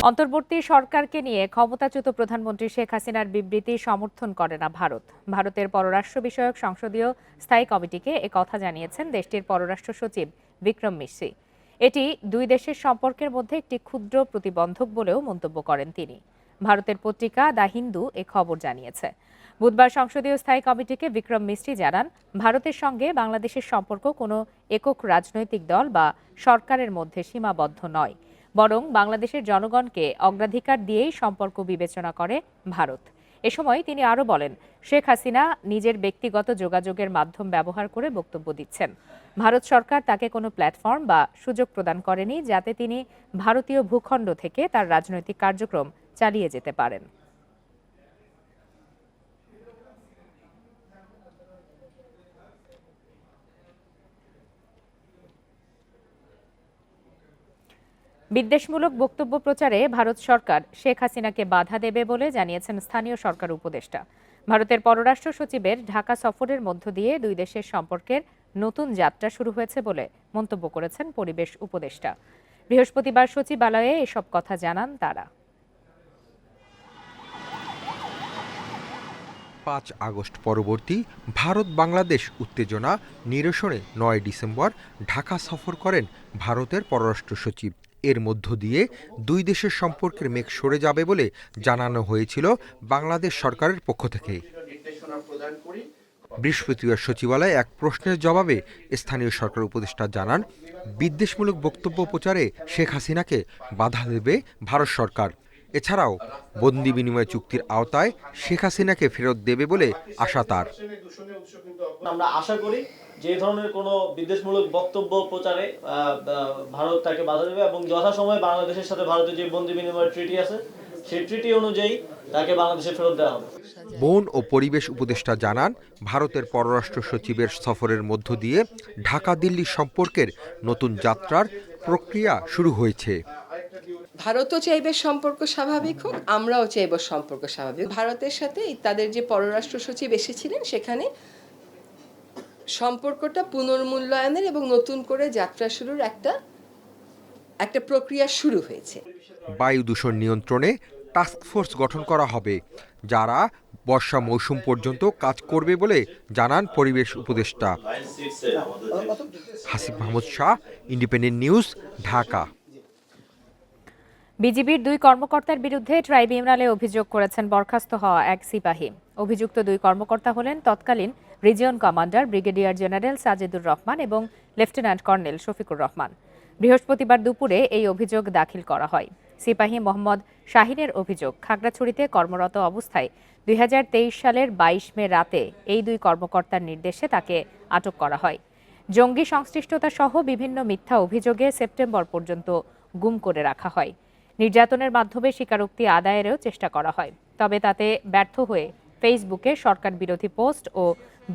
অন্তর্বর্তী সরকারকে নিয়ে ক্ষমতাচ্যুত প্রধানমন্ত্রী শেখ হাসিনার বিবৃতি সমর্থন করে না ভারত। ভারতের পররাষ্ট্র বিষয়ক সংসদীয় স্থায়ী কমিটিকে কথা জানিয়েছেন দেশটির পররাষ্ট্র সচিব বিক্রম মিশ্রি। এটি দুই দেশের সম্পর্কের মধ্যে একটি ক্ষুদ্র প্রতিবন্ধক বলেও মন্তব্য করেন তিনি। ভারতের পত্রিকা দ্য হিন্দু খবর জানিয়েছে। বুধবার সংসদীয় স্থায়ী কমিটিকে বিক্রম মিশ্রি জানান, ভারতের সঙ্গে বাংলাদেশের সম্পর্ক কোনো একক রাজনৈতিক দল বা সরকারের মধ্যে সীমাবদ্ধ নয়, বরং বাংলাদেশের জনগণকে অগ্রাধিকার দিয়েই সম্পর্ক বিবেচনা করে ভারত। এ সময় তিনি আরও বলেন, শেখ হাসিনা নিজের ব্যক্তিগত যোগাযোগের মাধ্যম ব্যবহার করে বক্তব্য দিচ্ছেন। ভারত সরকার তাকে কোনো প্ল্যাটফর্ম বা সুযোগ প্রদান করেনি যাতে তিনি ভারতীয় ভূখণ্ড থেকে তার রাজনৈতিক কার্যক্রম চালিয়ে যেতে পারেন। বিদ্বেষমূলক বক্তব্য প্রচারে ভারত সরকার শেখ হাসিনাকে বাধা দেবে বলে জানিয়েছেন স্থানীয় সরকার উপদেষ্টা। ভারতের পররাষ্ট্র সচিবের ঢাকা সফরের মধ্য দিয়ে দুই দেশের সম্পর্কের নতুন যাত্রা শুরু হয়েছে বলে মন্তব্য করেছেন পরিবেশ উপদেষ্টা। বৃহস্পতিবার সচিবালয়ে এসব কথা জানান তারা। 5 আগস্ট পরবর্তী ভারত বাংলাদেশ উত্তেজনা নিরসনে 9 ডিসেম্বর ঢাকা সফর করেন ভারতের পররাষ্ট্র সচিব। এর মধ্য দিয়ে দুই দেশের সম্পর্কের মেঘ সরে যাবে বলে জানানো হয়েছিল বাংলাদেশ সরকারের পক্ষ থেকে। বৃহস্পতিবার সচিবালয়ে এক প্রশ্নের জবাবে স্থানীয় সরকার উপদেষ্টা জানান, বিদ্বেষমূলক বক্তব্য প্রচারে শেখ হাসিনাকে বাধা দেবে ভারত সরকার। এছাড়াও বন্দি বিনিময় চুক্তির আওতায় শেখ হাসিনাকে ফেরত দেবে বলে আশা তার। আমরা আশা করি যে এই ধরনের কোনো বিদ্বেষমূলক বক্তব্য প্রচারে ভারত তাকে বাধা দেবে এবং যথাসময়ে বাংলাদেশের সাথে ভারতের যে বন্দি বিনিময় ট্রিটি আছে সেই ট্রিটি অনুযায়ী তাকে বাংলাদেশে ফেরত দেওয়া হবে। বন ও পরিবেশ উপদেষ্টা জানান, ভারতের পররাষ্ট্র সচিবের সফরের মধ্য দিয়ে ঢাকা দিল্লি সম্পর্কের নতুন যাত্রার প্রক্রিয়া শুরু হয়েছে। ভারতও চাইবে সম্পর্ক স্বাভাবিক হোক, আমরাও চাইব সম্পর্ক স্বাভাবিক। ভারতের সাথে তাদের যে পররাষ্ট্র সচিব এসেছিলেন সেখানে সম্পর্কটা পুনর্মূল্যায়নের এবং নতুন করে যাত্রা শুরুর একটা প্রক্রিয়া শুরু হয়েছে। বায়ু দূষণ নিয়ন্ত্রণে টাস্কফোর্স গঠন করা হবে, যারা বর্ষা মৌসুম পর্যন্ত কাজ করবে বলে জানান পরিবেশ উপদেষ্টা। Hasib Mahmud Shah, independent News, Dhaka. বিজিবির 2 কর্মকর্তার বিরুদ্ধে ট্রাইব্যুনালে অভিযোগ করেছেন বরখাস্ত হওয়া এক সিপাহী। অভিযুক্ত 2 কর্মকর্তা হলেন তৎকালীন region commander brigadier general Sajedur Rahman এবং লেফটেন্যান্ট কর্নেল শফিকুর রহমান। বৃহস্পতিবার দুপুরে এই অভিযোগ দাখিল করা হয়। সিপাহী মোহাম্মদ শাহিনের অভিযোগ, খাগড়াছড়িতে কর্মরত অবস্থায় 2023 সালের 22 মে রাতে এই 2 কর্মকর্তার নির্দেশে তাকে আটক করা হয়। জঙ্গি সংশ্লিষ্টতা সহ বিভিন্ন মিথ্যা অভিযোগে সেপ্টেম্বর পর্যন্ত গুম করে রাখা হয়। নির্যাতনের মাধ্যমে স্বীকারোক্তি আদায়েরও চেষ্টা করা হয়, তবে তাতে ব্যর্থ হয়ে ফেসবুকে সরকার বিরোধী পোস্ট ও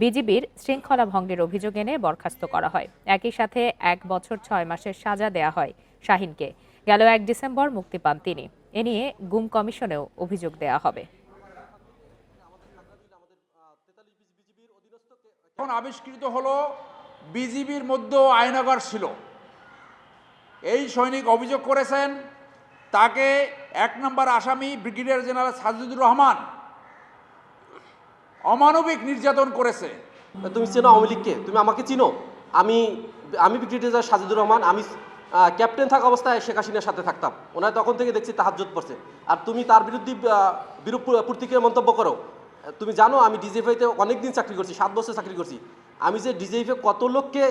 বিজিবির শৃঙ্খলা ভঙ্গের অভিযোগ এনে বরখাস্ত করা হয়। একই সাথে 1 বছর 6 মাসের সাজা দেয়া হয় শাহিনকে। গেল 1 ডিসেম্বর মুক্তি পান তিনি। এ নিয়ে গুম কমিশনেও অভিযোগ দেয়া হবে। এখন আবিষ্কৃত হলো বিজিবির মধ্যে আয়নাগার ছিল। এই সৈনিক অভিযোগ করেছেন তাকে 1 নম্বর আসামি ব্রিগেডিয়ার জেনারেল সাজেদুর রহমান অমানবিক নির্যাতন করেছে। তুমি চেনো আওয়ামী লীগকে? তুমি আমাকে চিনো? আমি ব্রিগেডিয়ার সাজেদুর রহমান, আমি ক্যাপ্টেন থাকা অবস্থায় শেখ হাসিনার সাথে থাকতাম। ওনার তখন থেকে দেখছি তাহাজ্জুদ পড়ছে, আর তুমি তার বিরুদ্ধে বিরূপ প্রতিক্রিয়া মন্তব্য করো। তুমি জানো আমি ডিজিএফআইতে অনেকদিন চাকরি করছি, 7 বছর চাকরি করছি। আমি যে ডিজিএফআই কত লোককে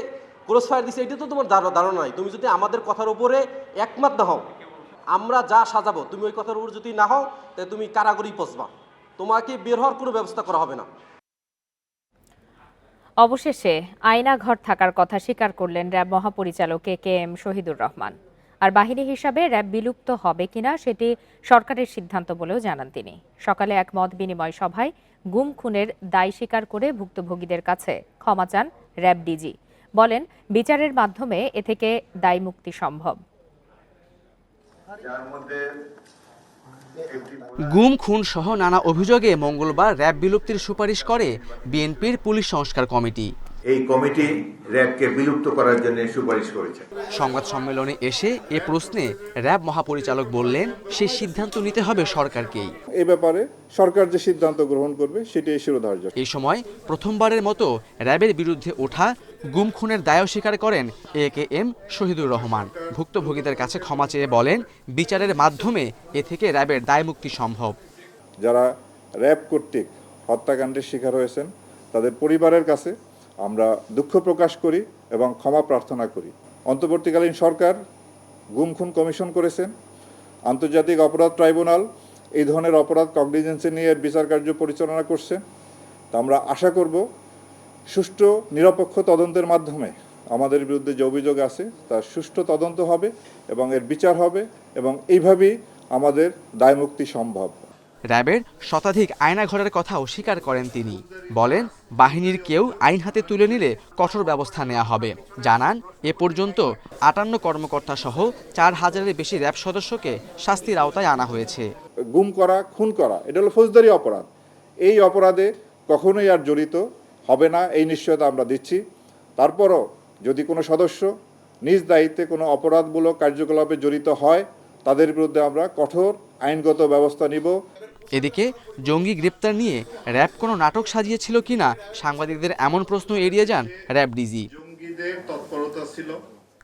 ক্রস ফায়ার দিচ্ছি এটা তো তোমার ধারণা নাই। তুমি যদি আমাদের কথার উপরে একমত না হও, আমরা যা সাজাবো তুমি ওই কথার উপর যদি না হও, তাহলে তুমি কারাগারেই পচবা, তোমাকে বের হওয়ার কোনো ব্যবস্থা করা হবে না। অবশেষে আয়নাঘর থাকার কথা স্বীকার করলেন র্যাব মহাপরিচালক KM শহীদুর রহমান। আর বাহিনী হিসাবে র্যাব বিলুপ্ত হবে কিনা সেটি সরকারের সিদ্ধান্ত বলেও জানান তিনি। সকালে এক মত বিনিময় সভায় গুম খুনের দায় স্বীকার করে ভুক্তভোগীদের কাছে ক্ষমা চান র্যাব ডিজি। বলেন, বিচারের মাধ্যমে এ থেকে দায় মুক্তি সম্ভব। গুম খুন সহ নানা অভিযোগে মঙ্গলবার র্যাব বিলুপ্তির সুপারিশ করে বিএনপির পুলিশ সংস্কার কমিটি। এই কমিটি র্যাবকে বিলুপ্ত করার জন্য সুপারিশ করেছে। সংবাদ সম্মেলনে এসে এ প্রশ্নে র্যাব মহাপরিচালক বললেন, সেই সিদ্ধান্ত নিতে হবে সরকারকেই। এ ব্যাপারে সরকার যে সিদ্ধান্ত গ্রহণ করবে সেটাই শিরোধার্য। এই সময় প্রথমবারের মতো র্যাবের বিরুদ্ধে ওঠা গুম খুনের দায় স্বীকার করেন AKM শহীদুর রহমান। ভুক্তভোগীদের কাছে ক্ষমা চেয়ে বলেন, বিচারের মাধ্যমে এ থেকে র্যাবের দায়মুক্তি সম্ভব। যারা র্যাব কর্তৃক হত্যাকাণ্ডের শিকার হয়েছেন তাদের পরিবারের কাছে আমরা দুঃখ প্রকাশ করি এবং ক্ষমা প্রার্থনা করি। অন্তর্বর্তীকালীন সরকার গুম খুন কমিশন করেছেন, আন্তর্জাতিক অপরাধ ট্রাইব্যুনাল এই ধরনের অপরাধ কগনিজেন্সে নিয়ে বিচার কার্য পরিচালনা করছেন। তা আমরা আশা করব সুষ্ঠু নিরপেক্ষ তদন্তের মাধ্যমে আমাদের বিরুদ্ধে যে অভিযোগ আছে তার সুষ্ঠু তদন্ত হবে এবং এর বিচার হবে এবং এইভাবেই আমাদের দায়মুক্তি সম্ভব। র্যাবের শতাধিক আয়নাঘরের কথা অস্বীকার করেন তিনি। বলেন, বাহিনীর কেউ আইন হাতে তুলে নিলে কঠোর ব্যবস্থা নেওয়া হবে। জানান, এ পর্যন্ত 58 কর্মকর্তা সহ 4000-এর বেশি র্যাব সদস্যকে শাস্তির আওতায় আনা হয়েছে। গুম করা, খুন করা এটা হলো ফৌজদারি অপরাধ। এই অপরাধে কখনোই আর জড়িত হবে না এই নিশ্চয়তা আমরা দিচ্ছি। তারপরও যদি কোনো সদস্য নিজ দায়িত্বে কোনো অপরাধমূলক কার্যকলাপে জড়িত হয় তাদের বিরুদ্ধে আমরা কঠোর আইনগত ব্যবস্থা নিব। এদিকে জঙ্গি গ্রেপ্তার নিয়ে র্যাব কোনো নাটক সাজিয়েছিল কিনা সাংবাদিকদের এমন প্রশ্ন এড়িয়ে যান RAB DG.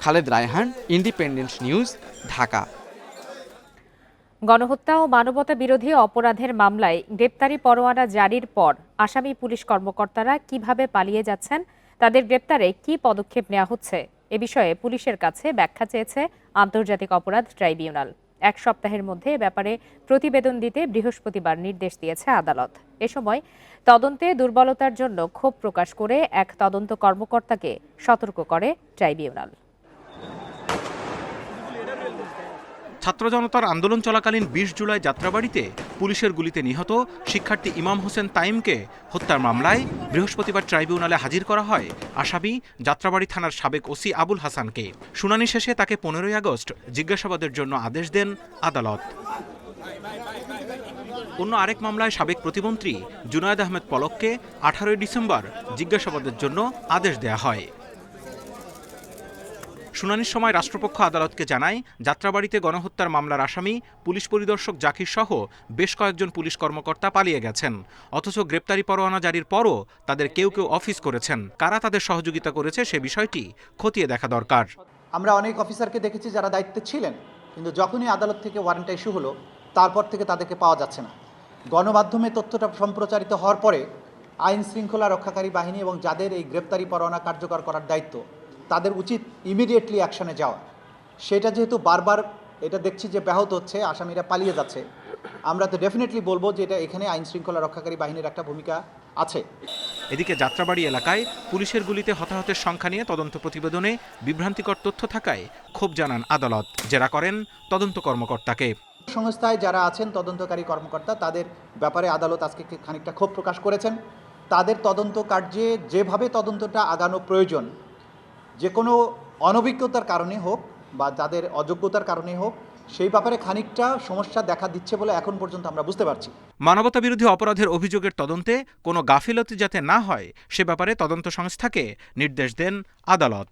Khaled Raihan, Independent News, Dhaka. গণহত্যা ও মানবতা বিরোধী অপরাধের মামলায় গ্রেপ্তারি পরোয়ানা জারির পর আসামি পুলিশ কর্মকর্তারা কিভাবে পালিয়ে যাচ্ছেন, তাদের গ্রেপ্তারে কি পদক্ষেপ নেওয়া হচ্ছে, এ বিষয়ে পুলিশের কাছে ব্যাখ্যা চেয়েছে আন্তর্জাতিক অপরাধ ট্রাইব্যুনাল। 1 সপ্তাহের মধ্যে এ ব্যাপারে প্রতিবেদন দিতে বৃহস্পতিবার নির্দেশ দিয়েছে আদালত। এ সময় তদন্তে দুর্বলতার জন্য ক্ষোভ প্রকাশ করে এক তদন্ত কর্মকর্তাকে সতর্ক করে ট্রাইব্যুনাল। ছাত্র জনতার আন্দোলন চলাকালীন 20 জুলাই যাত্রাবাড়িতে পুলিশের গুলিতে নিহত শিক্ষার্থী ইমাম হোসেন তাইমকে হত্যার মামলায় বৃহস্পতিবার ট্রাইব্যুনালে হাজির করা হয় আসামি যাত্রাবাড়ি থানার সাবেক ওসি আবুল হাসানকে। শুনানি শেষে তাকে 15 আগস্ট জিজ্ঞাসাবাদের জন্য আদেশ দেন আদালত। অন্য আরেক মামলায় সাবেক প্রতিমন্ত্রী জুনায়েদ আহমেদ পলককে 18 ডিসেম্বর জিজ্ঞাসাবাদের জন্য আদেশ দেয়া হয়। শুনানির সময় রাষ্ট্রপক্ষ আদালতকে জানায়, যাত্রাবাড়িতে গণহত্যার মামলার আসামি পুলিশ পরিদর্শক জাকির সহ বেশ কয়েকজন পুলিশ কর্মকর্তা পালিয়ে গেছেন। অথচ গ্রেপ্তারি পরোয়ানা জারির পরও তাদের কেউ কেউ অফিস করেছেন। কারা তাদের সহযোগিতা করেছে সে বিষয়টি খতিয়ে দেখা দরকার। আমরা অনেক অফিসারকে দেখেছি যারা দায়িত্বে ছিলেন, কিন্তু যখনই আদালত থেকে ওয়ারেন্টটা ইস্যু হলো তারপর থেকে তাদেরকে পাওয়া যাচ্ছে না। গণমাধ্যমে তথ্যটা সম্প্রচারিত হওয়ার পরে আইন শৃঙ্খলা রক্ষাকারী বাহিনী এবং যাদের এই গ্রেপ্তারি পরোয়ানা কার্যকর করার দায়িত্ব তাদের উচিত ইমিডিয়েটলি অ্যাকশনে যাওয়া। সেটা যেহেতু বারবার এটা দেখছি যে ব্যাহত হচ্ছে, আসামিরা পালিয়ে যাচ্ছে, আমরা তো ডেফিনেটলি বলবো যে এটা এখানে আইন শৃঙ্খলা রক্ষাকারী বাহিনীর একটা ভূমিকা আছে। এদিকে যাত্রাবাড়ি এলাকায় পুলিশের গুলিতে হতাহতের সংখ্যা নিয়ে তদন্ত প্রতিবেদনে বিভ্রান্তিকর তথ্য থাকায় ক্ষোভ জানান আদালত, জেরা করেন তদন্ত কর্মকর্তাকে। সংস্থায় যারা আছেন তদন্তকারী কর্মকর্তা তাদের ব্যাপারে আদালত আজকে খানিকটা ক্ষোভ প্রকাশ করেছেন। তাদের তদন্ত কার্যে যেভাবে তদন্তটা আগানো প্রয়োজন, যে কোনো অনভিজ্ঞতার কারণে হোক বা যাদের অযোগ্যতার কারণে হোক, সেই ব্যাপারে খানিকটা সমস্যা দেখা দিচ্ছে বলে এখন পর্যন্ত আমরা বুঝতে পারছি। মানবতা বিরোধী অপরাধের অভিযোগের তদন্তে কোনো গাফিলতি যাতে না হয় সে ব্যাপারে তদন্ত সংস্থাকে নির্দেশ দেন আদালত।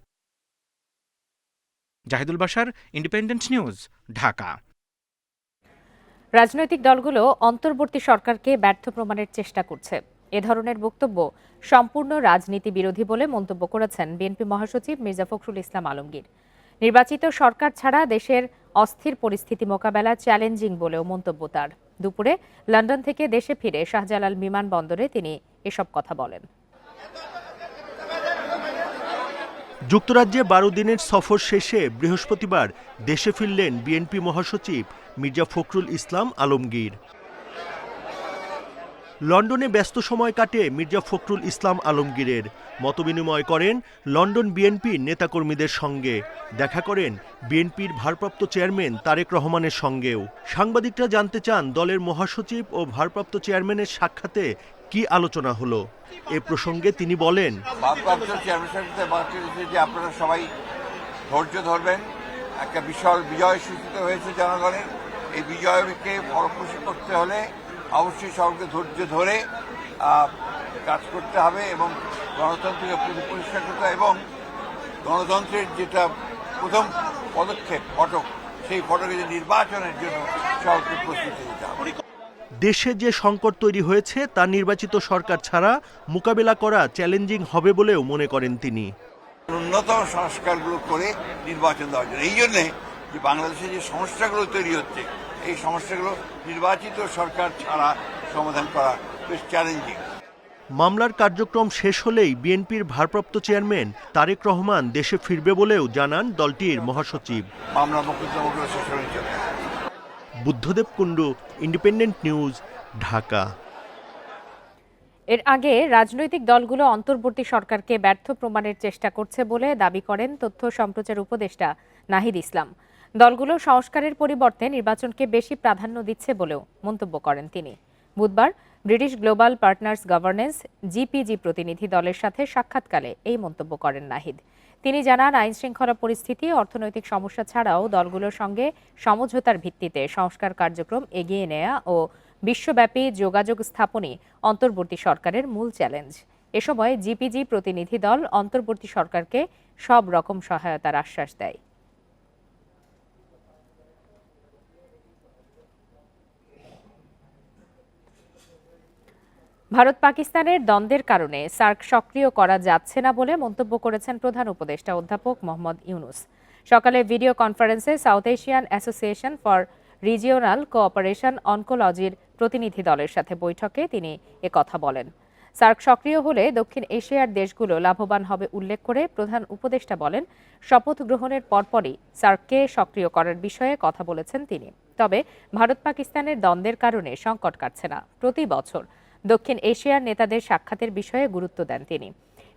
Zahidul Bashar, Independent News, Dhaka. রাজনৈতিক দলগুলো অন্তর্বর্তী সরকারকে ব্যর্থ প্রমাণের চেষ্টা করছে। এ ধরনের বক্তব্য সম্পূর্ণ রাজনীতি বিরোধী বলে মন্তব্য করেছেন বিএনপি মহাসচিব মির্জা ফখরুল ইসলাম আলমগীর। নির্বাচিত সরকার ছাড়া দেশের অস্থির পরিস্থিতি মোকাবেলা চ্যালেঞ্জিং বলেও মন্তব্য তার। দুপুরে লন্ডন থেকে দেশে ফিরে শাহজালাল বিমানবন্দরে তিনি এসব কথা বলেন। যুক্তরাজ্যে 12 দিনের সফর শেষে বৃহস্পতিবার দেশে ফিরলেন বিএনপি মহাসচিব মির্জা ফখরুল ইসলাম আলমগীর। লন্ডনে ব্যস্ত সময় কাটে মির্জা ফখরুল ইসলাম আলমগীরের। মতবিনিময় করেন লন্ডন বিএনপির নেতাকর্মীদের সঙ্গে, দেখা করেন বিএনপির ভারপ্রাপ্ত চেয়ারম্যান তারেক রহমানের সঙ্গেও। সাংবাদিকরা জানতে চান দলের মহাসচিব ও ভারপ্রাপ্ত চেয়ারম্যানের সাক্ষাতে কি আলোচনা হলো। এ প্রসঙ্গে তিনি বলেন, ভারপ্রাপ্ত চেয়ারম্যানের যে আপনারা সবাই ধৈর্য ধরবেন, একটা বিশাল বিজয় সূচিত হয়েছে জনগণের। এই বিজয়কে ফলপ্রসূ করতে হলে অবশ্যই সবাইকে ধৈর্য ধরে কাজ করতে হবে এবং গণতন্ত্রকে পরিষ্কার করতে হবে এবং গণতন্ত্রের যেটা প্রথম পদক্ষেপ ফটক, সেই ফটকে যে নির্বাচনের জন্য সরকারকে প্রস্তুতি নিতে হবে। দেশে যে সংকট তৈরি হয়েছে তা নির্বাচিত সরকার ছাড়া মোকাবেলা করা চ্যালেঞ্জিং হবে বলেও মনে করেন তিনি। ন্যূনতম সংস্কারগুলো করে নির্বাচন দেওয়ার জন্য, এই জন্যে যে বাংলাদেশে যে সমস্যাগুলো তৈরি হচ্ছে, এই সমস্যাগুলো নির্বাচিত সরকার ছাড়া সমাধান করা বেশ চ্যালেঞ্জিং। মামলার কার্যক্রম শেষ হলেই বিএনপির ভারপ্রাপ্ত চেয়ারম্যান তারেক রহমান দেশে ফিরবে বলেও জানান দলটির মহাসচিব। মামলা মোকদ্দমাগুলো শেষ হয়ে যাবে। Buddhadeb Kundu, independent News, Dhaka. এর আগে রাজনৈতিক দলগুলো অন্তর্বর্তী সরকারকে ব্যর্থ প্রমাণের চেষ্টা করছে বলে দাবি করেন তথ্য সম্প্রচার উপদেষ্টা নাহিদ ইসলাম। দলগুলো সংস্কারের পরিবর্তে নির্বাচনকে বেশি প্রাধান্য দিচ্ছে বলেও মন্তব্য করেন তিনি। বুধবার British global partners governance GPG প্রতিনিধি দলের সাথে সাক্ষাৎকালে এই মন্তব্য করেন নাহিদ। তিনি জানান, আইন শৃঙ্খলা পরিস্থিতি, অর্থনৈতিক সমস্যা ছাড়াও দলগুলোর সঙ্গে সমঝোতার ভিত্তিতে সংস্কার কার্যক্রম এগিয়ে নেওয়া ও বিশ্বব্যাপী যোগাযোগ স্থাপনই অন্তর্বর্তী সরকারের মূল চ্যালেঞ্জ। এ সময় জিপিজি প্রতিনিধি দল অন্তর্বর্তী সরকারকে সব রকম সহায়তার আশ্বাস দেয়। ভারত পাকিস্তানের দ্বন্দ্বের কারণে সার্ক সক্রিয় করা যাচ্ছে না বলে মন্তব্য করেছেন প্রধান উপদেষ্টা অধ্যাপক মোহাম্মদ ইউনুস। সকালে ভিডিও কনফারেন্সে South Asian Association for Regional Cooperation অনকোলজির প্রতিনিধি দলের সাথে বৈঠকে তিনি একথা বলেন। সার্ক সক্রিয় হলে দক্ষিণ এশিয়ার দেশগুলো লাভবান হবে উল্লেখ করে প্রধান উপদেষ্টা বলেন, শপথ গ্রহণের পরপরই সার্ককে সক্রিয় করার বিষয়ে কথা বলেছেন তিনি। তবে ভারত পাকিস্তানের দ্বন্দ্বের কারণে সংকট কাটছে না। প্রতি বছর দক্ষিণ এশিয়ার নেতাদের সাক্ষাতের বিষয়ে গুরুত্ব দেন তিনি।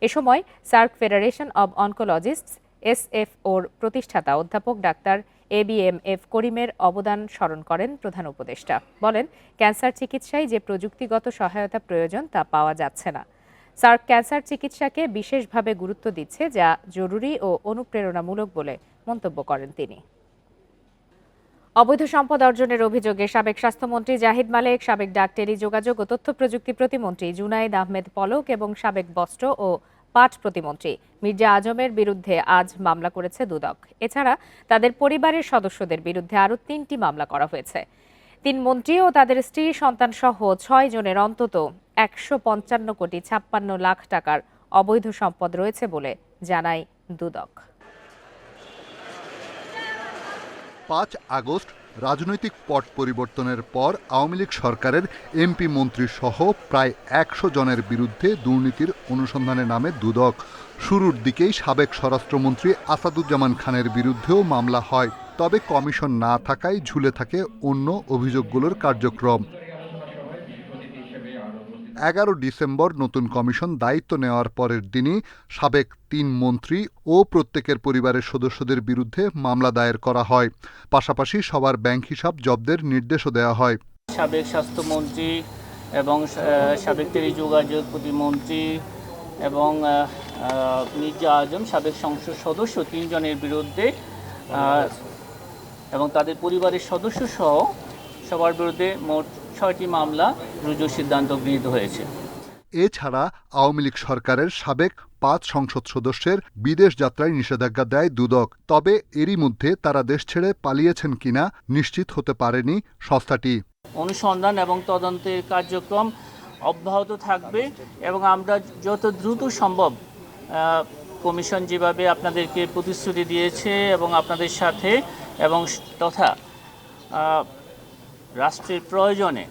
এ সময় সার্ক ফেডারেশন অব অনকোলজিস্টস এসএফওর প্রতিষ্ঠাতা অধ্যাপক ডাক্তার ABMF করিমের অবদান স্মরণ করেন প্রধান উপদেষ্টা। বলেন, ক্যান্সার চিকিৎসায় যে প্রযুক্তিগত সহায়তা প্রয়োজন তা পাওয়া যাচ্ছে না। সার্ক ক্যান্সার চিকিৎসাকে বিশেষভাবে গুরুত্ব দিচ্ছে, যা জরুরি ও অনুপ্রেরণামূলক বলে মন্তব্য করেন তিনি। অবৈধ সম্পদ অর্জনের অভিযোগে সাবেক স্বাস্থ্যমন্ত্রী জাহিদ মালেক, সাবেক ডাক টেলিযোগাযোগ ও তথ্য প্রযুক্তি প্রতিমন্ত্রী জুনায়েদ আহমেদ পলক এবং সাবেক বস্ত্র ও পাট প্রতিমন্ত্রী মির্জা আজমের বিরুদ্ধে আজ মামলা করেছে দুদক। এছাড়া তাদের পরিবারের সদস্যদের বিরুদ্ধে আরও 3টি মামলা করা হয়েছে। 3 মন্ত্রী ও তাদের স্ত্রী সন্তান সহ 6 জনের অন্তত 155 কোটি 56 লাখ টাকার অবৈধ সম্পদ রয়েছে বলে জানায় দুদক। 5 আগস্ট রাজনৈতিক পট পরিবর্তনের পর আওয়ামী লীগ সরকারের এমপি মন্ত্রী সহ প্রায় 100 জনের বিরুদ্ধে দুর্নীতির অনুসন্ধানে নামে দুদক। শুরুর দিকেই সাবেক স্বরাষ্ট্রমন্ত্রী আসাদুজ্জামান খানের বিরুদ্ধেও মামলা হয়, তবে কমিশন না থাকায় ঝুলে থাকে অন্য অভিযোগগুলোর কার্যক্রম। 11 ডিসেম্বর নতুন কমিশন দায়িত্ব নেওয়ার পরের দিনই সাবেক 3 মন্ত্রী ও প্রত্যেকের পরিবারের সদস্যদের বিরুদ্ধে মামলা দায়ের করা হয়। পাশাপাশি সবার ব্যাংক হিসাব জব্দের নির্দেশও দেওয়া হয়। সাবেক স্বাস্থ্যমন্ত্রী এবং সাবেক টেলিযোগাযোগ প্রতিমন্ত্রী এবং মির্জা আজম সাবেক সংসদ সদস্য 3 জনের বিরুদ্ধে এবং তাদের পরিবারের সদস্য সহ সবার বিরুদ্ধে মোট 6টি মামলা রুজুর সিদ্ধান্ত গৃহীত হয়েছে। এছাড়া আওয়ামী লীগ সরকারের সাবেক 5 সংসদ সদস্যের বিদেশ যাত্রায় নিষেধাজ্ঞা দেয় দুদক। তবে এরই মধ্যে তারা দেশ ছেড়ে পালিয়েছেন কিনা নিশ্চিত হতে পারেনি সংস্থাটি। অনুসন্ধান এবং তদন্তের কার্যক্রম অব্যাহত থাকবে এবং আমরা যত দ্রুত সম্ভব কমিশন যেভাবে আপনাদেরকে প্রতিশ্রুতি দিয়েছে এবং আপনাদের সাথে এবং তথা রাষ্ট্রের প্রয়োজনে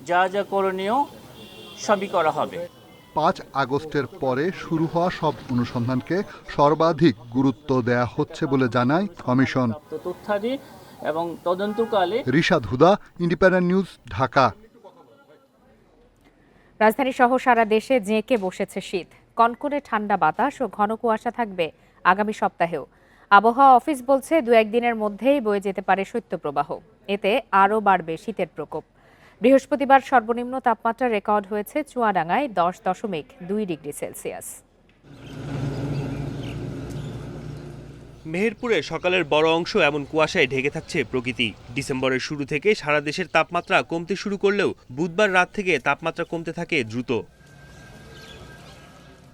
যা যা করণীয় সবই করা হবে। 5 আগস্টের পরে শুরু হওয়া সব অনুসন্ধানকে সর্বাধিক গুরুত্ব দেয়া হচ্ছে বলে জানায় কমিশন। তথ্যাদি এবং তদন্তকালে রিশাদ হুদা, ইন্ডিপেন্ডেন্ট নিউজ, ঢাকা। রাজধানী সহ সারা দেশে জেঁকে বসেছে শীত। কনকনে ঠান্ডা বাতাস ও ঘন কুয়াশা থাকবে আগামী সপ্তাহেও। আবহাওয়া অফিস বলছে 2-1 দিনের মধ্যেই বয়ে যেতে পারে শৈত্যপ্রবাহ। এতে আরও বাড়বে শীতের প্রকোপ। বৃহস্পতিবার সর্বনিম্ন তাপমাত্রা রেকর্ড হয়েছে চুয়াডাঙ্গায় 10.2 ডিগ্রি সেলসিয়াস। মেহেরপুরে সকালের বড় অংশ এমন কুয়াশায় ঢেকে থাকছে প্রকৃতি। ডিসেম্বরের শুরু থেকে সারা দেশের তাপমাত্রা কমতে শুরু করলেও বুধবার রাত থেকে তাপমাত্রা কমতে থাকে দ্রুত।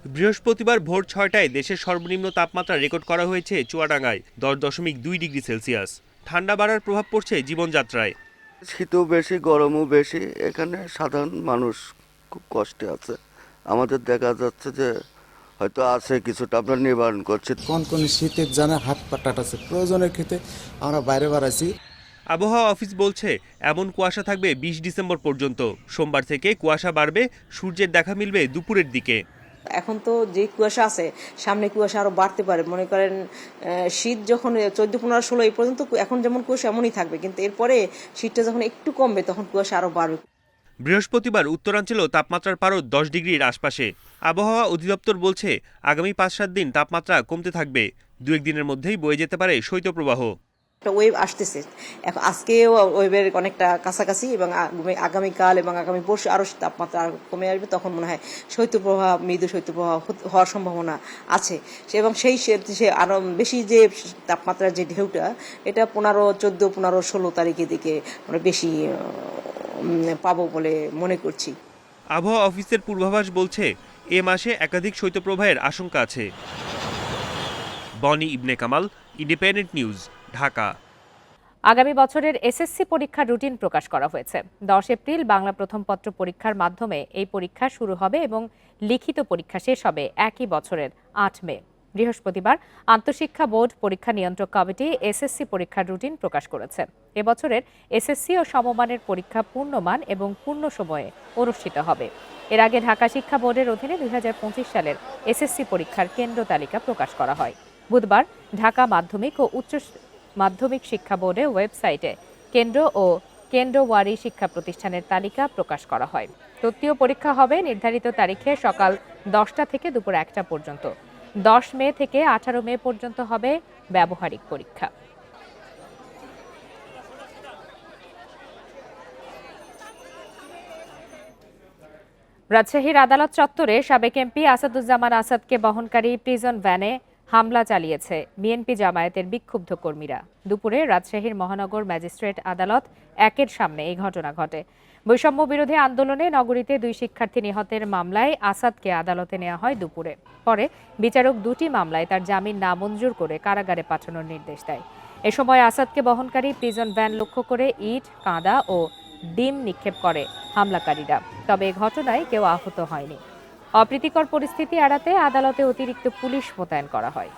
বৃহস্পতিবার ভোর 6টায় দেশের সর্বনিম্ন তাপমাত্রা রেকর্ড করা হয়েছে চুয়াডাঙ্গায় 10.2 ডিগ্রি সেলসিয়াস। ঠান্ডা বাড়ার প্রভাব পড়ছে জীবনযাত্রায়। শীতও বেশি, গরমও বেশি, এখানে সাধারণ মানুষ খুব কষ্টে আছে। আমাদের দেখা যাচ্ছে যে হয়তো আছে কিছুটা আমরা নিবারণ করছি। কোন শীতের জানা হাত পা টাটাছে, প্রয়োজনের ক্ষেত্রে আমরা বাইরে বাড়াইছি। আবহাওয়া অফিস বলছে এমন কুয়াশা থাকবে 20 ডিসেম্বর পর্যন্ত। সোমবার থেকে কুয়াশা বাড়বে, সূর্যের দেখা মিলবে দুপুরের দিকে। এখন তো যে কুয়াশা আছে, সামনে কুয়াশা আরো বাড়তে পারে। মনে করেন শীত যখন 14, 15, 16 এই পর্যন্ত এখন যেমন কুয়াশা এমনই থাকবে, কিন্তু এরপরে শীতটা যখন একটু কমবে তখন কুয়াশা আরো বাড়বে। বৃহস্পতিবার উত্তরাঞ্চলেও তাপমাত্রার পারদ 10 ডিগ্রির আশপাশে। আবহাওয়া অধিদপ্তর বলছে আগামী 5-7 দিন তাপমাত্রা কমতে থাকবে। 2-1 দিনের মধ্যেই বয়ে যেতে পারে শৈত্যপ্রবাহ। একটা ওয়েভ আসতেছে, এখন আজকেও ওয়েভের অনেকটা কাছাকাছি, এবং আগামীকাল এবং আগামী পরশু আরো তাপমাত্রা কমে আসবে। তখন মনে হয় শৈত্যপ্রবাহ, মৃদু শৈত্যপ্রবাহ হওয়ার সম্ভাবনা আছে। এবং সেই আরো বেশি যে তাপমাত্রার যে ঢেউটা, এটা 15, 14, 15, 16 তারিখের দিকে আমরা বেশি পাবো বলে মনে করছি। আবহাওয়া অফিসের পূর্বাভাস বলছে এ মাসে একাধিক শৈত্যপ্রবাহের আশঙ্কা আছে। বনি ইবনে কামাল, ইন্ডিপেন্ডেন্ট নিউজ, ঢাকা। আগামী বছরের এসএসসি পরীক্ষার রুটিন প্রকাশ করা হয়েছে। 10 এপ্রিল বাংলা প্রথম পত্র পরীক্ষার মাধ্যমে এই পরীক্ষা শুরু হবে এবং লিখিত পরীক্ষা শেষ হবে একই বছরের 8 মে। বৃহস্পতিবার আন্তঃশিক্ষা বোর্ড পরীক্ষা নিয়ন্ত্রক কমিটি এসএসসি পরীক্ষার রুটিন প্রকাশ করেছে। এবছরের এসএসসি ও সমমানের পরীক্ষা পূর্ণমান এবং পূর্ণ সময়ে অনুষ্ঠিত হবে। এর আগে ঢাকা শিক্ষা বোর্ডের অধীনে 2025 সালের এসএসসি পরীক্ষার কেন্দ্র তালিকা প্রকাশ করা হয়। বুধবার ঢাকা মাধ্যমিক ও উচ্চ মাধ্যমিক শিক্ষা বোর্ডের ওয়েবসাইটে কেন্দ্র ও কেন্দ্রওয়ারি শিক্ষা প্রতিষ্ঠানের তালিকা প্রকাশ করা হয়। তৃতীয় পরীক্ষা হবে নির্ধারিত তারিখে সকাল 10টা থেকে দুপুর 1টা পর্যন্ত। 10 মে থেকে 18 মে পর্যন্ত হবে ব্যবহারিক পরীক্ষা। রাজশাহীর আদালত চত্বরে সাবেক এমপি আসাদুজ্জামান আসাদকে বহনকারী প্রিজন ভ্যানে হামলা চালিয়েছে বিএনপি জামায়াতের বিক্ষুব্ধ কর্মীরা। দুপুরে রাজশাহীর মহানগর ম্যাজিস্ট্রেট আদালত 1-এর সামনে এই ঘটনা ঘটে। বৈষম্য বিরোধী আন্দোলনে নগরীতে 2 শিক্ষার্থী নিহতের মামলায় আসাদকে আদালতে নেওয়া হয় দুপুরে। পরে বিচারক 2টি মামলায় তার জামিন নামঞ্জুর করে কারাগারে পাঠানোর নির্দেশ দেয়। এ সময় আসাদকে বহনকারী প্রিজন ভ্যান লক্ষ্য করে ইট, কাঁদা ও ডিম নিক্ষেপ করে হামলাকারীরা। তবে এ ঘটনায় কেউ আহত হয়নি। অপ্রীতিকর পরিস্থিতি এড়াতে আদালতে অতিরিক্ত পুলিশ মোতায়েন করা হয়।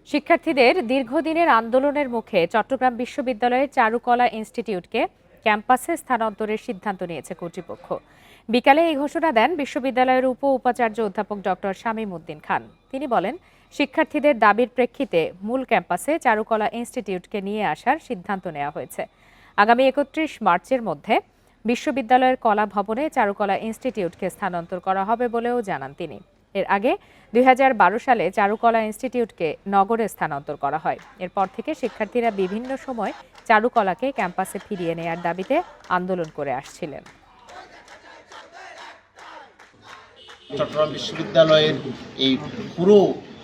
শিক্ষার্থীদের দীর্ঘদিনের আন্দোলনের মুখে চট্টগ্রাম বিশ্ববিদ্যালয়ের চারুকলা ইনস্টিটিউটকে ক্যাম্পাসে স্থানান্তরের সিদ্ধান্ত নিয়েছে কর্তৃপক্ষ। বিকালে এই ঘোষণা দেন বিশ্ববিদ্যালয়ের উপাচার্য অধ্যাপক ডক্টর শামীম উদ্দিন খান। তিনি বলেন, শিক্ষার্থীদের দাবির প্রেক্ষিতে মূল ক্যাম্পাসে চারুকলা ইনস্টিটিউটকে নিয়ে আসার সিদ্ধান্ত নেওয়া হয়েছে। আগামী 31 মার্চের মধ্যে বিশ্ববিদ্যালয়ের কলা ভবনে চারুকলা ইনস্টিটিউটকে স্থানান্তর করা হবে বলেও জানান তিনি। এর আগে 2012 সালে চারুকলা ইনস্টিটিউটকে নগরে স্থানান্তর করা হয়। এরপর থেকে শিক্ষার্থীরা বিভিন্ন সময় চারুকলাকে ক্যাম্পাসে ফিরিয়ে নেয়ার দাবিতে আন্দোলন করে আসছিলেন। চট্টগ্রাম বিশ্ববিদ্যালয়ের এই পুরো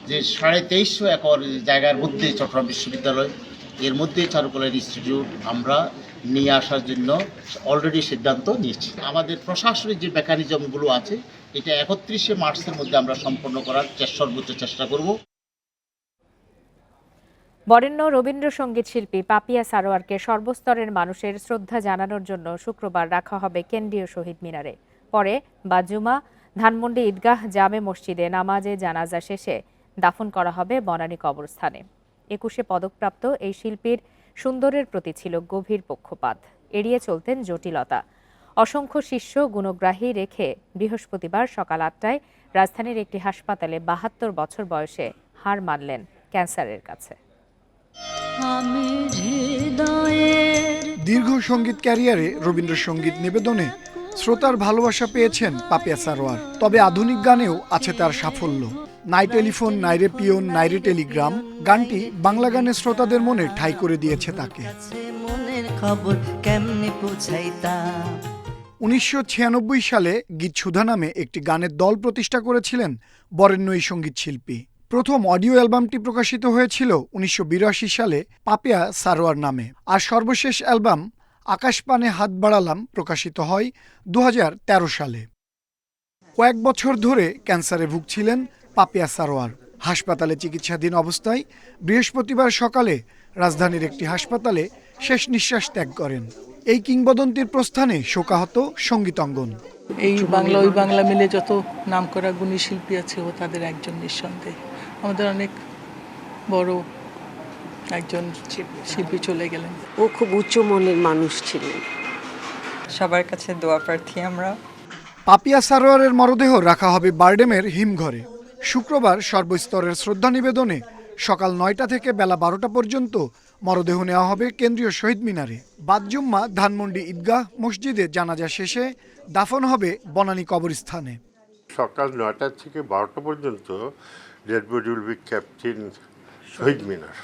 যে 2350 একর জায়গার মধ্যে চট্টগ্রাম বিশ্ববিদ্যালয়, এর মধ্যে চারুকলা ইনস্টিটিউট আমরা নিয়ে আসার জন্য অলরেডি সিদ্ধান্ত নিয়েছি। আমাদের প্রশাসনিক যে মেকানিজমগুলো আছে, এটা 31 মার্চের মধ্যে আমরা সম্পন্ন করার সর্বোচ্চ চেষ্টা করব। বরেণ্য রবীন্দ্রসঙ্গীত শিল্পী পাপিয়া সারোয়ারকে সর্বস্তরের মানুষের শ্রদ্ধা জানানোর জন্য শুক্রবার রাখা হবে কেন্দ্রীয় শহীদ মিনারে। পরে বাজুমা ধানমন্ডি ঈদগাহ জামে মসজিদে নামাজে জানাজা শেষে দাফন করা হবে বনানী কবরস্থানে। 21 পদকপ্রাপ্ত এই শিল্পীর সুন্দরের প্রতি ছিল গভীর পক্ষপাত, এড়িয়ে চলতেন জটিলতা। অসংখ্য শিষ্য গুণগ্রাহী রেখে বৃহস্পতিবার সকাল 8টায় রাজধানীর একটি হাসপাতালে 72 বছর বয়সে হার মানলেন ক্যান্সারের কাছে। দীর্ঘ সঙ্গীত ক্যারিয়ারে রবীন্দ্রসঙ্গীত নিবেদনে শ্রোতার ভালোবাসা পেয়েছেন পাপিয়া সারোয়ার। তবে আধুনিক গানেও আছে তার সাফল্য। নাই টেলিফোন, নাইরে পিয়ন, নাইরে টেলিগ্রাম গানটি বাংলা গানের শ্রোতাদের মনে ঠাঁই করে দিয়েছে তাকে। 1996 সালে গীত সুধা নামে একটি গানের দল প্রতিষ্ঠা করেছিলেন বরেণ্য এই সঙ্গীত শিল্পী। প্রথম অডিও অ্যালবামটি প্রকাশিত হয়েছিল 1982 সালে পাপিয়া সারোয়ার নামে, আর সর্বশেষ অ্যালবাম আকাশপানে হাত বাড়ালাম প্রকাশিত হয় 2013 সালে। কয়েক বছর ধরে ক্যান্সারে ভুগছিলেন পাপিয়া সারোয়ার। হাসপাতালে চিকিৎসাধীন অবস্থায় বৃহস্পতিবার সকালে রাজধানীর একটি হাসপাতালে শেষ নিঃশ্বাস ত্যাগ করেন। এই কিংবদন্তির প্রস্থানে শোকাহত সঙ্গীতাঙ্গন। এই বাংলা ওই বাংলা মিলে যত নামকরা গুণী শিল্পী আছে ও তাদের একজন নিঃসন্দেহে। আমাদের অনেক বড় একজন শিল্পী চলে গেলেন। ও খুব উচ্চ মনের মানুষ ছিলেন। সবার কাছে দোয়া প্রার্থী আমরা। পাপিয়া সারোয়ারের মরদেহ রাখা হবে বারডেমের হিমঘরে। শুক্রবার সর্বস্তরের শ্রদ্ধা নিবেদনে সকাল 9টা থেকে বেলা 12টা পর্যন্ত মরদেহ নেওয়া হবে কেন্দ্রীয় শহীদ মিনারে। বাদ জুম্মা ধানমন্ডি ঈদগাহ মসজিদে জানাজা শেষে দাফন হবে বনানী কবরস্থানে। সকাল 9টা থেকে 12টা পর্যন্ত dead body will be kept in Shaheed Minar.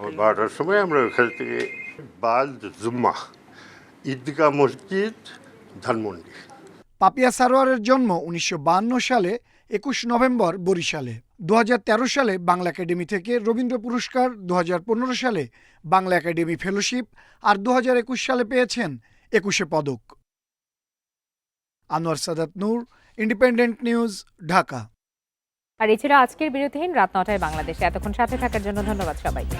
12টার সময় আমরা ওখান থেকে বাদ জুম্মা ঈদগাহ মসজিদ ধানমন্ডি। পাপিয়া সারোয়ারের জন্ম 1952 সালে 21 নভেম্বর বরিশালে। 2013 সালে বাংলা একাডেমি থেকে রবীন্দ্র পুরস্কার, 2015 সালে বাংলা একাডেমি ফেলোশিপ আর 2021 সালে পেয়েছেন 21 পদক। আনোয়ার সাদাত নূর, ইন্ডিপেন্ডেন্ট নিউজ, ঢাকা। আর এই ছিল আজকের বিরতিহীন রাত 9টায় বাংলাদেশে। এতক্ষণ সাথে থাকার জন্য ধন্যবাদ সবাইকে।